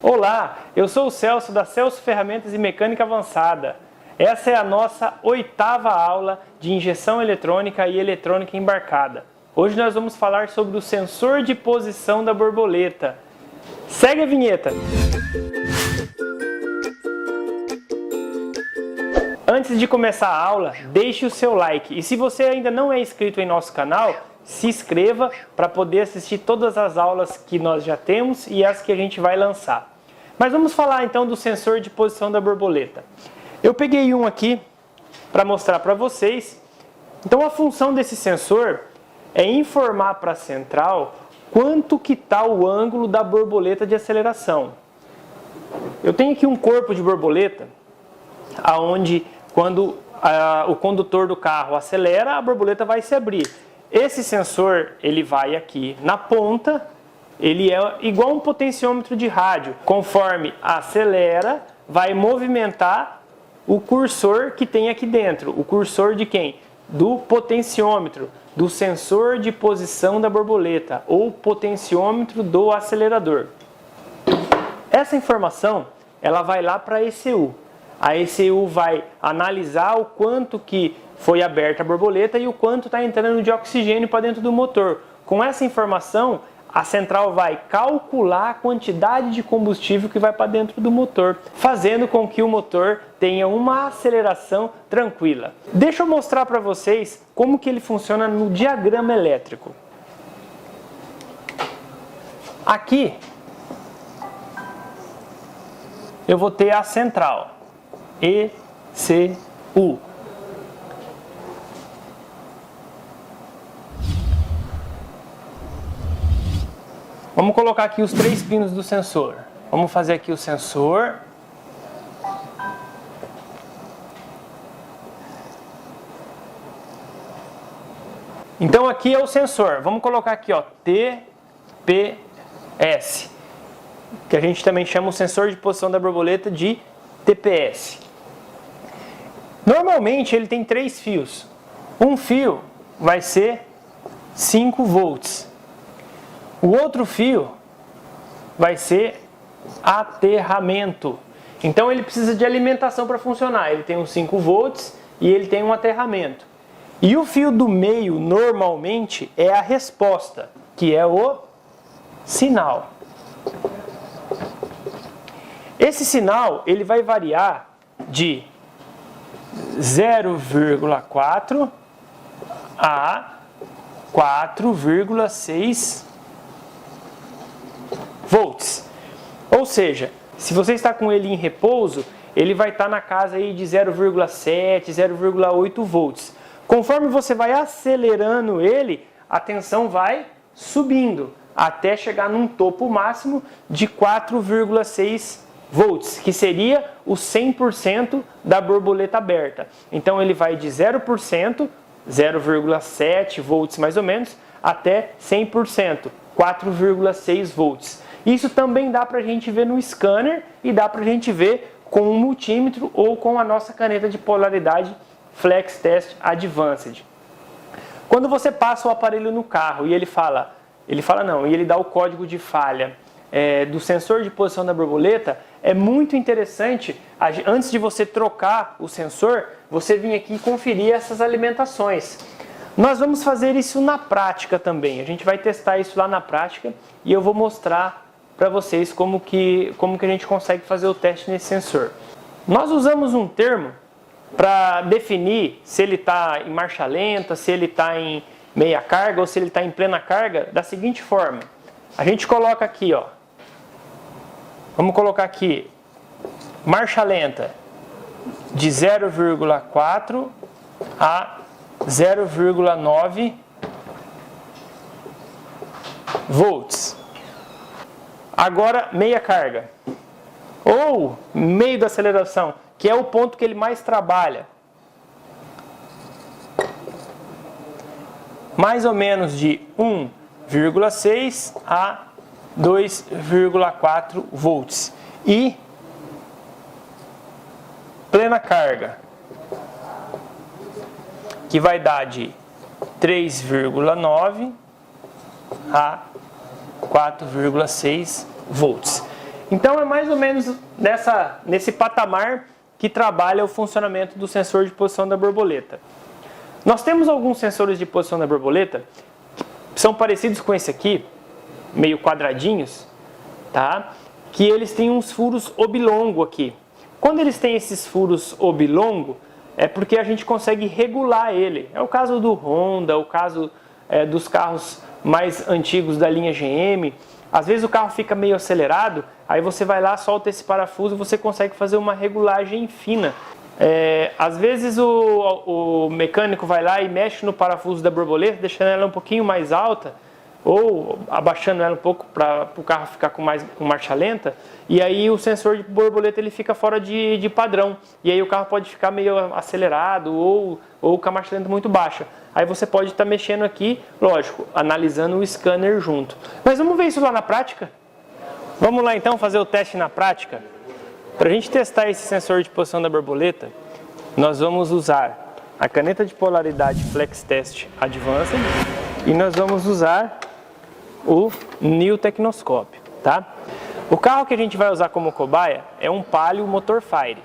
Olá, eu sou o Celso da Celso Ferramentas e Mecânica Avançada. Essa é a nossa 8ª aula de injeção eletrônica e eletrônica embarcada. Hoje nós vamos falar sobre o sensor de posição da borboleta. Segue a vinheta! Antes de começar a aula, deixe o seu like. E se você ainda não é inscrito em nosso canal, se inscreva para poder assistir todas as aulas que nós já temos e as que a gente vai lançar. Mas vamos falar então do sensor de posição da borboleta. Eu peguei um aqui para mostrar para vocês. Então a função desse sensor é informar para a central quanto que está o ângulo da borboleta de aceleração. Eu tenho aqui um corpo de borboleta, aonde quando o condutor do carro acelera, a borboleta vai se abrir. Esse sensor, ele vai aqui na ponta, ele é igual um potenciômetro de rádio. Conforme acelera, vai movimentar o cursor que tem aqui dentro. O cursor de quem? Do potenciômetro, do sensor de posição da borboleta, ou potenciômetro do acelerador. Essa informação, ela vai lá para a ECU. A ECU vai analisar o quanto que foi aberta a borboleta e o quanto está entrando de oxigênio para dentro do motor. Com essa informação, a central vai calcular a quantidade de combustível que vai para dentro do motor, fazendo com que o motor tenha uma aceleração tranquila. Deixa eu mostrar para vocês como que ele funciona no diagrama elétrico. Aqui, eu vou ter a central, ECU. Vamos colocar aqui os 3 pinos do sensor. Vamos fazer aqui o sensor. Então aqui é o sensor. Vamos colocar aqui, ó, TPS, que a gente também chama o sensor de posição da borboleta de TPS. Normalmente ele tem 3 fios. Um fio vai ser 5 volts. O outro fio vai ser aterramento. Então ele precisa de alimentação para funcionar. Ele tem uns 5 volts e ele tem um aterramento. E o fio do meio normalmente é a resposta, que é o sinal. Esse sinal ele vai variar de 0,4 a 4,6 volts. Ou seja, se você está com ele em repouso, ele vai estar na casa aí de 0,7, 0,8 volts. Conforme você vai acelerando ele, a tensão vai subindo até chegar num topo máximo de 4,6 volts, que seria o 100% da borboleta aberta. Então ele vai de 0%, 0,7 volts mais ou menos, até 100%, 4,6 volts. Isso também dá para a gente ver no scanner e dá para a gente ver com um multímetro ou com a nossa caneta de polaridade Flex Test Advanced. Quando você passa o aparelho no carro e ele dá o código de falha do sensor de posição da borboleta, é muito interessante, antes de você trocar o sensor, você vir aqui e conferir essas alimentações. Nós vamos fazer isso na prática também. A gente vai testar isso lá na prática e eu vou mostrar para vocês como que a gente consegue fazer o teste nesse sensor. Nós usamos um termo para definir se ele está em marcha lenta, se ele está em meia carga ou se ele está em plena carga, da seguinte forma. A gente coloca aqui, ó. Vamos colocar aqui marcha lenta de 0,4 a 0,9 volts. Agora meia carga, ou meio da aceleração, que é o ponto que ele mais trabalha. Mais ou menos de 1,6 a 2,4 volts. E plena carga, que vai dar de 3,9 a 4,6 volts. Então é mais ou menos nesse patamar que trabalha o funcionamento do sensor de posição da borboleta. Nós temos alguns sensores de posição da borboleta que são parecidos com esse aqui, meio quadradinhos, tá? Que eles têm uns furos oblongo aqui. Quando eles têm esses furos oblongo, é porque a gente consegue regular ele. É o caso do Honda, o caso dos carros mais antigos da linha GM. Às vezes o carro fica meio acelerado, aí você vai lá, solta esse parafuso e você consegue fazer uma regulagem fina. Às vezes o mecânico vai lá e mexe no parafuso da borboleta, deixando ela um pouquinho mais alta, ou abaixando ela um pouco para o carro ficar com marcha lenta, e aí o sensor de borboleta ele fica fora de padrão, e aí o carro pode ficar meio acelerado ou com a marcha lenta muito baixa. Aí você pode estar mexendo aqui, lógico, analisando o scanner junto. Mas vamos ver isso lá na prática? Vamos lá então fazer o teste na prática? Para a gente testar esse sensor de posição da borboleta, nós vamos usar a caneta de polaridade Flex Test Advanced e nós vamos usar o New Technoscope, tá? O carro que a gente vai usar como cobaia é um Palio Motor Fire.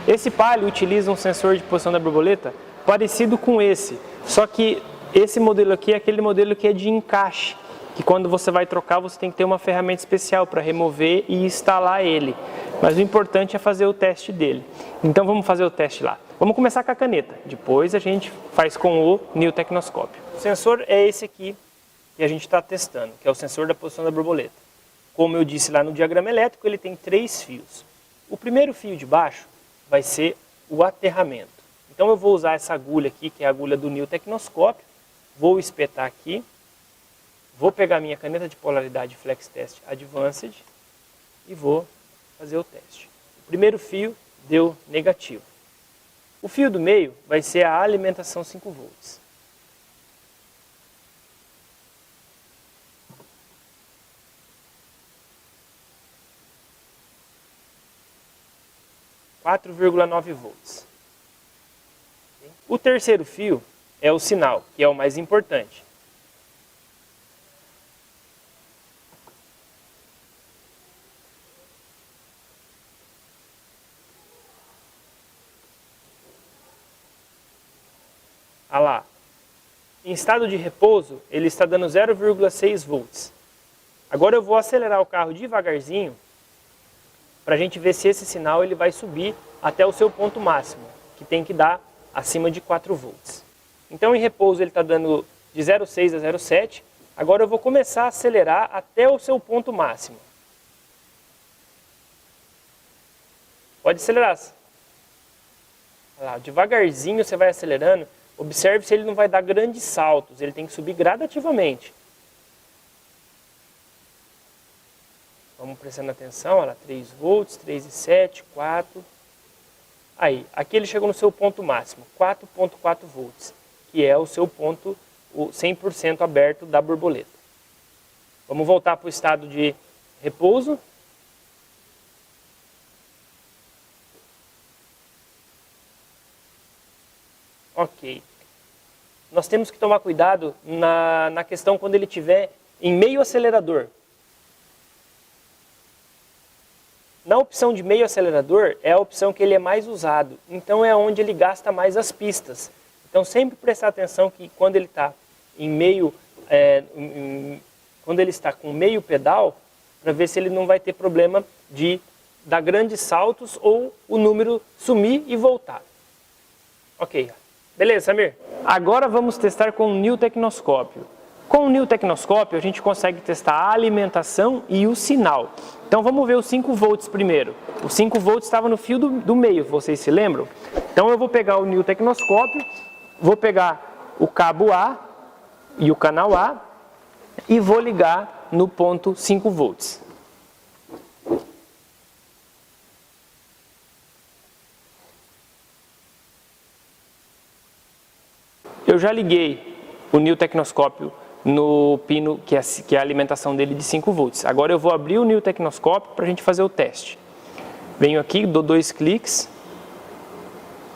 Esse Palio utiliza um sensor de posição da borboleta parecido com esse, só que esse modelo aqui é aquele modelo que é de encaixe, que quando você vai trocar você tem que ter uma ferramenta especial para remover e instalar ele. Mas o importante é fazer o teste dele. Então vamos fazer o teste lá. Vamos começar com a caneta, depois a gente faz com o New Technoscope. O sensor é esse aqui que a gente está testando, que é o sensor da posição da borboleta. Como eu disse lá no diagrama elétrico, ele tem 3 fios. O primeiro fio de baixo vai ser o aterramento. Então eu vou usar essa agulha aqui, que é a agulha do New Technoscope, vou espetar aqui, vou pegar minha caneta de polaridade Flex Test Advanced e vou fazer o teste. O primeiro fio deu negativo. O fio do meio vai ser a alimentação 5 volts. (4,9 volts). O terceiro fio é o sinal, que é o mais importante. Olha lá, em estado de repouso ele está dando 0,6 volts. Agora eu vou acelerar o carro devagarzinho para a gente ver se esse sinal ele vai subir até o seu ponto máximo, que tem que dar acima de 4 volts. Então em repouso ele está dando de 0,6 a 0,7. Agora eu vou começar a acelerar até o seu ponto máximo. Pode acelerar. Olha lá, devagarzinho você vai acelerando. Observe se ele não vai dar grandes saltos, ele tem que subir gradativamente. Vamos prestando atenção, olha lá, 3 volts, 3,7, 4. Aí, aqui ele chegou no seu ponto máximo, 4,4 volts, que é o seu ponto 100% aberto da borboleta. Vamos voltar para o estado de repouso. Ok. Nós temos que tomar cuidado na questão quando ele estiver em meio acelerador. Na opção de meio acelerador é a opção que ele é mais usado. Então é onde ele gasta mais as pistas. Então sempre prestar atenção que quando ele está quando ele está com meio pedal, para ver se ele não vai ter problema de dar grandes saltos ou o número sumir e voltar. Ok. Beleza, Samir? Agora vamos testar com o New Technoscope. Com o New Technoscope a gente consegue testar a alimentação e o sinal. Então vamos ver os 5 volts primeiro. O 5 volts estava no fio do meio, vocês se lembram? Então eu vou pegar o New Technoscope, vou pegar o cabo A e o canal A e vou ligar no ponto 5 volts. Eu já liguei o New Technoscope no pino que é a alimentação dele de 5 volts. Agora eu vou abrir o New Technoscope para a gente fazer o teste. Venho aqui, dou 2 cliques,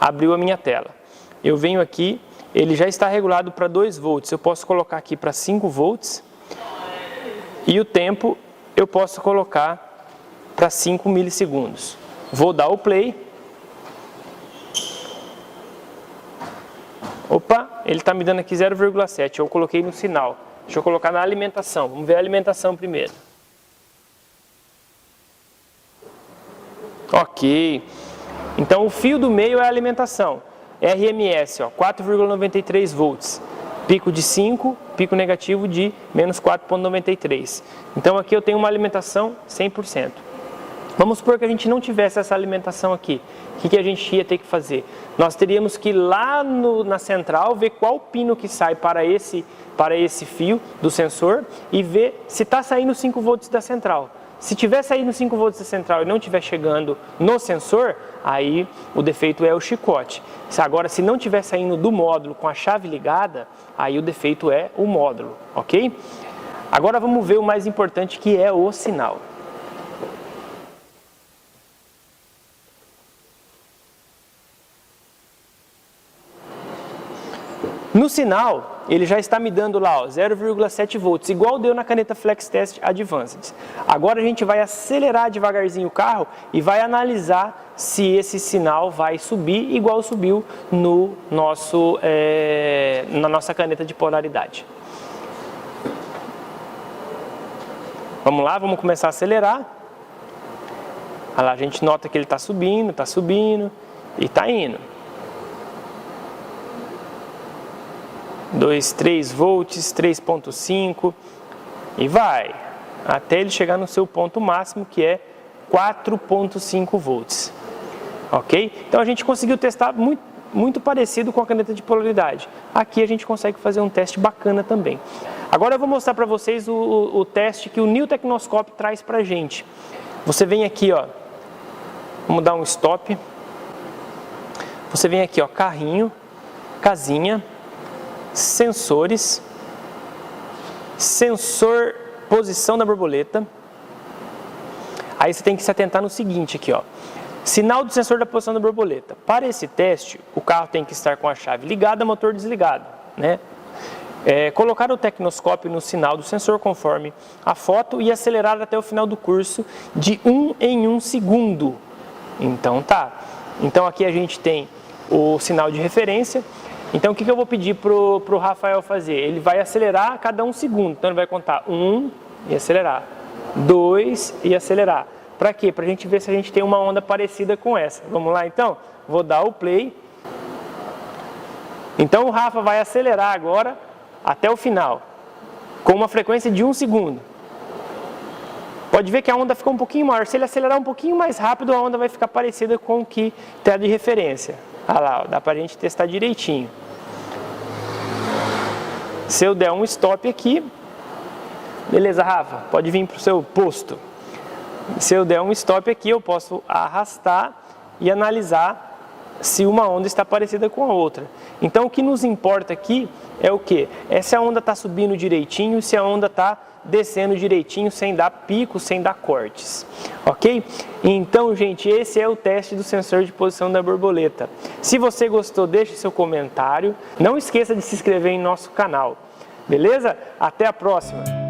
abriu a minha tela. Eu venho aqui, ele já está regulado para 2 volts. Eu posso colocar aqui para 5 volts e o tempo eu posso colocar para 5 milissegundos. Vou dar o play. Opa, ele está me dando aqui 0,7, eu coloquei no sinal. Deixa eu colocar na alimentação, vamos ver a alimentação primeiro. Ok, então o fio do meio é a alimentação. RMS, 4,93 volts. Pico de 5, pico negativo de menos 4,93. Então aqui eu tenho uma alimentação 100%. Vamos supor que a gente não tivesse essa alimentação aqui. O que a gente ia ter que fazer? Nós teríamos que ir lá na central, ver qual pino que sai para esse fio do sensor e ver se está saindo 5 volts da central. Se tiver saindo 5 volts da central e não estiver chegando no sensor, aí o defeito é o chicote. Agora, se não estiver saindo do módulo com a chave ligada, aí o defeito é o módulo, ok? Agora vamos ver o mais importante, que é o sinal. No sinal, ele já está me dando lá 0,7 volts, igual deu na caneta FlexTest Advanced. Agora a gente vai acelerar devagarzinho o carro e vai analisar se esse sinal vai subir igual subiu na nossa caneta de polaridade. Vamos lá, vamos começar a acelerar. Olha lá, a gente nota que ele está subindo e está indo. 2, 3 volts, 3,5 e vai até ele chegar no seu ponto máximo, que é 4,5 volts. Ok? Então a gente conseguiu testar muito parecido com a caneta de polaridade. Aqui a gente consegue fazer um teste bacana também. Agora eu vou mostrar para vocês o teste que o New Technoscope traz para a gente. Você vem aqui, vamos dar um stop. Você vem aqui, carrinho, casinha, sensores, sensor posição da borboleta. Aí você tem que se atentar no seguinte aqui, sinal do sensor da posição da borboleta. Para esse teste, o carro tem que estar com a chave ligada, motor desligado, né? Colocar o tecnoscópio no sinal do sensor conforme a foto e acelerar até o final do curso de 1 em 1 segundo. Então tá. Então aqui a gente tem o sinal de referência. Então o que eu vou pedir pro Rafael fazer? Ele vai acelerar a cada 1 segundo. Então ele vai contar 1 e acelerar, 2 e acelerar. Para quê? Para a gente ver se a gente tem uma onda parecida com essa. Vamos lá então? Vou dar o play. Então o Rafa vai acelerar agora até o final, com uma frequência de 1 segundo. Pode ver que a onda ficou um pouquinho maior. Se ele acelerar um pouquinho mais rápido, a onda vai ficar parecida com o que tem de referência. Olha lá, dá para a gente testar direitinho. Se eu der um stop aqui, beleza, Rafa, pode vir para o seu posto. Se eu der um stop aqui, eu posso arrastar e analisar se uma onda está parecida com a outra. Então o que nos importa aqui é o quê? É se a onda está subindo direitinho e se a onda está descendo direitinho, sem dar picos, sem dar cortes, ok? Então, gente, esse é o teste do sensor de posição da borboleta. Se você gostou, deixe seu comentário. Não esqueça de se inscrever em nosso canal, beleza? Até a próxima!